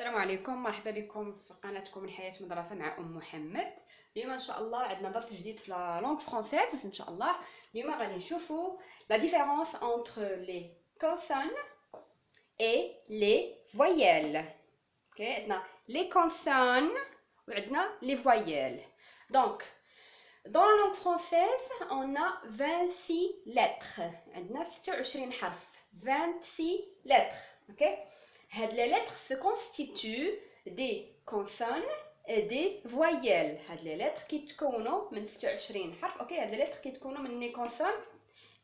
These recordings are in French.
السلام عليكم، مرحبا بكم في قناتكم الحياة مدرسة مع محمد. اليوم ان شاء الله عندنا درس جديد في لا لونغ فرونسيز ان شاء الله. اليوم غادي نشوفوا لا ديفيرونس entre les consonnes et les voyelles. اوكي، عندنا les consonnes وعندنا les voyelles. Donc dans la langue française on a 26 lettres. عندنا 26 حرف 26 lettres. اوكي، les lettres se constituent des consonnes et des voyelles. les lettres qui تكونوا من 26 حرف. اوكي، les lettres qui تكونوا من les consonnes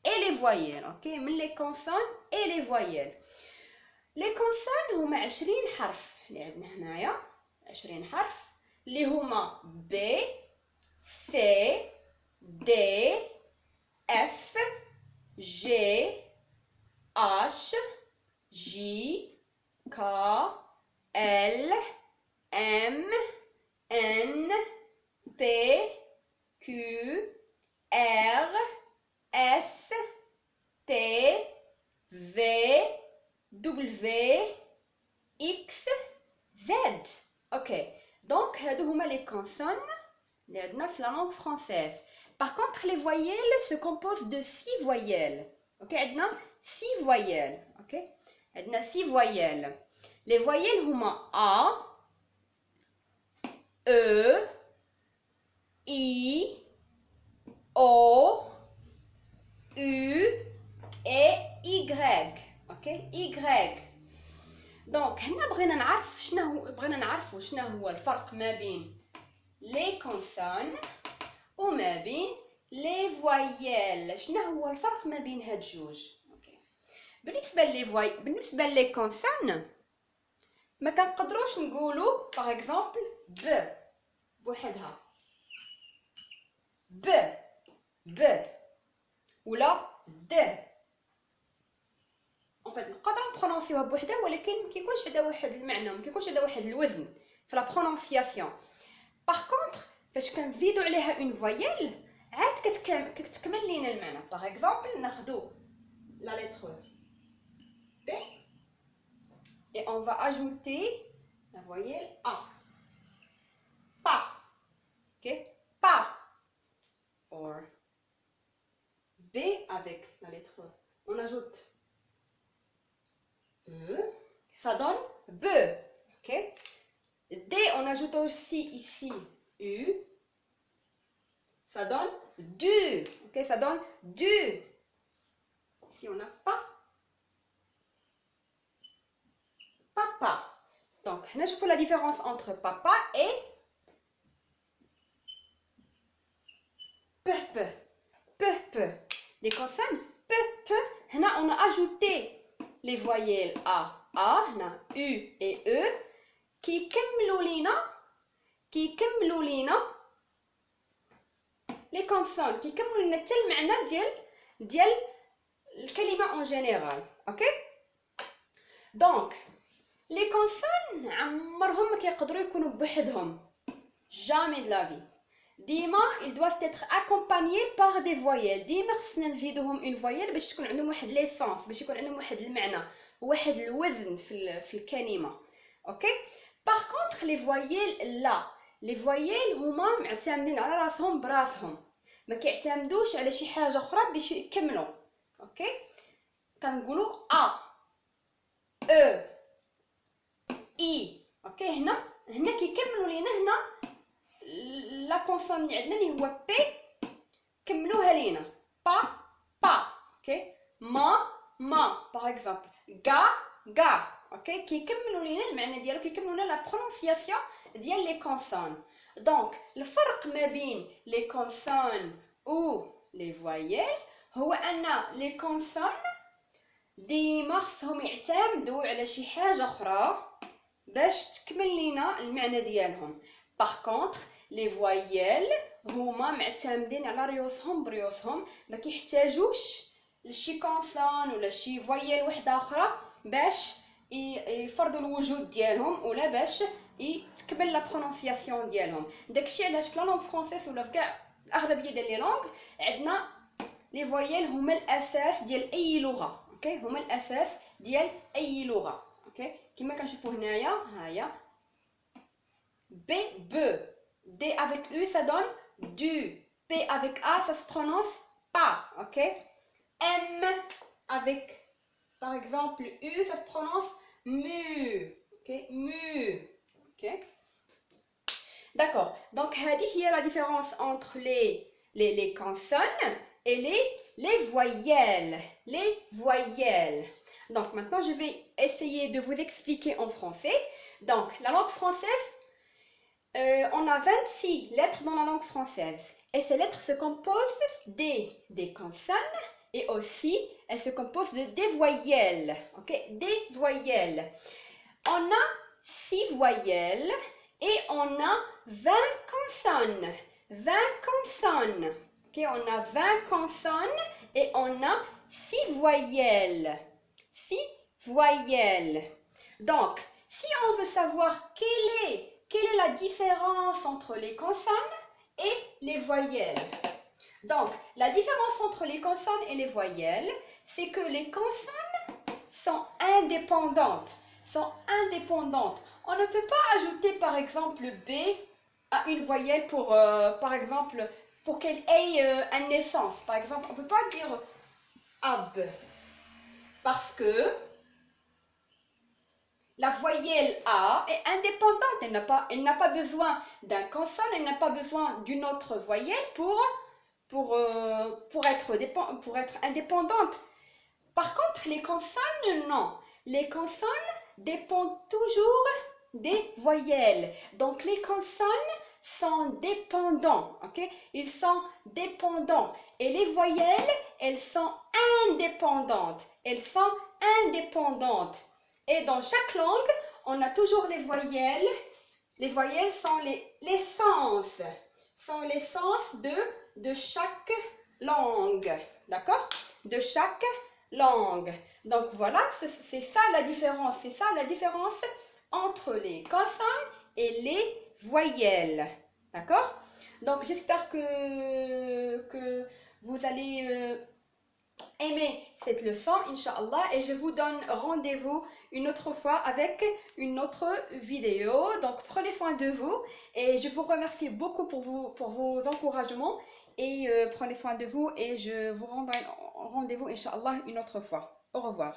et les voyelles. اوكي، من les consonnes et les voyelles. les consonnes هما 20 حرف اللي عندنا هنايا، 20 حرف اللي هما B C D F G H J K L M N P Q R S T V W X Z. اوكي، دونك هادو هما لي كونسون اللي عندنا في لا لونغ فرونسيز. باغ كونطخ لي فوييل سو كومبوز دو 6 فوييل. اوكي، عندنا 6 فوييل. اوكي، عندنا 6 فوييل. لي فوييل هما A E I O U et Y. اوكي، Y. دونك هنا بغينا نعرفوا شنو هو الفرق ما بين لي كونسون وما بين لي فوييل. شنو هو الفرق ما بين هاد جوج؟ اوكي، بالنسبه لي كونسون ما كنقدروش نقولوا باغ اكزومبل ب بوحدها، ب ولا د. ان فيت نقدروا نبرونونسيوها بوحدها، ولكن ما كيكونش عندها واحد المعنى، ما كيكونش عندها واحد الوزن في لا برونونسياسيون. باغ كونطخ فاش كنزيدوا عليها اون فوييل عاد كتكمل لينا المعنى. باغ اكزومبل ناخذوا لا لتر B et on va ajouter la voyelle A. Pa. OK, pa. Or B avec la lettre on ajoute E, ça donne B. OK, D on ajoute aussi ici U, ça donne du. OK, ça donne du. Ici on a pas, papa. Donc هنا شوفوا la différence entre papa et pe. Les consonnes pe. هنا on a ajouté les voyelles A, هنا U et E كيكملوا لينا les consonnes، كيكملوا لنا حتى المعنى ديال الكلمه اون جينيرال. اوكي، دونك لي كونسون عمرهم ما كيقدروا يكونوا بوحدهم، jamais de la vie. ديما ils doivent être accompagnés par des voyelles. ديما خصنا نزيدوهم اون فويل باش تكون عندهم واحد ليسونس، باش يكون عندهم واحد المعنى وواحد الوزن في الكلمه. اوكي، باغ كونطخ لي فويل لا، لي فويل هما معتمدين على راسهم براسهم، ما كيعتمدوش على شي حاجه اخرى باش يكملوا. اوكي، كنقولوا A E I. اوكي، هنا كيكملوا لينا هنا لا كونسون اللي عندنا اللي هو بي، كملوها لينا با. اوكي، ما باغ اكزومبل غا. اوكي، كيكملوا لينا المعنى ديالو، كيكملوا لنا لا برونونسياسيون ديال لي كونسون. دونك الفرق ما بين لي كونسون و لي فويل هو ان لي كونسون ديما خصهم يعتمدوا على شي حاجه اخرى باش تكمل لينا المعنى ديالهم. باغ كونطخ لي فويل هما معتمدين على ريوسهم بريوسهم، ما كيحتاجوش لشي كونسون ولا شي فويل وحده اخرى باش يفرضوا الوجود ديالهم ولا باش تكمل لا برونونسياسيون ديالهم. داكشي علاش في لا لونغ فرونسيس ولا في كاع الاغلبيه ديال لي لونغ عندنا لي فويل هما الاساس ديال اي لغه. اوكي، هما الاساس ديال اي لغه. اوكي كما كنشوفوا هنايا هايا B, B. D avec U, ça donne du. P avec A, ça se prononce pas. Ok. M avec, par exemple, U, ça se prononce mu. Ok. Mu. Ok. D'accord. Donc, il y a la différence entre les consonnes et les voyelles. Les voyelles. Donc, maintenant, je vais essayer de vous expliquer en français. Donc, la langue française, on a 26 lettres dans la langue française et ces lettres se composent des consonnes et aussi elles se composent des voyelles. Ok, des voyelles. On a 6 voyelles et on a 20 consonnes. 20 consonnes. Ok, on a 20 consonnes et on a 6 voyelles. 6 voyelles. Donc, si on veut savoir quelle est la différence entre les consonnes et les voyelles? Donc, la différence entre les consonnes et les voyelles, c'est que les consonnes sont indépendantes. On ne peut pas ajouter, par exemple, B à une voyelle pour, par exemple, pour qu'elle ait une naissance. Par exemple, on ne peut pas dire ab parce que la voyelle A est indépendante, elle n'a pas besoin d'un consonne, elle n'a pas besoin d'une autre voyelle pour être indépendante. Par contre, les consonnes, non. Les consonnes dépendent toujours des voyelles. Donc, les consonnes sont dépendants, ok? Ils sont dépendants. Et les voyelles, elles sont indépendantes. Elles sont indépendantes. Et dans chaque langue, on a toujours les voyelles. Les voyelles sont les sens. Sont les sens de chaque langue. D'accord? De chaque langue. Donc voilà, c'est ça la différence. C'est ça la différence entre les consonnes et les voyelles. D'accord? Donc j'espère que vous allez aimer cette leçon, Inch'Allah, et je vous donne rendez-vous une autre fois avec une autre vidéo. Donc prenez soin de vous et je vous remercie beaucoup pour vos encouragements et prenez soin de vous et je vous rendrai rendez-vous, Inch'Allah, une autre fois. Au revoir.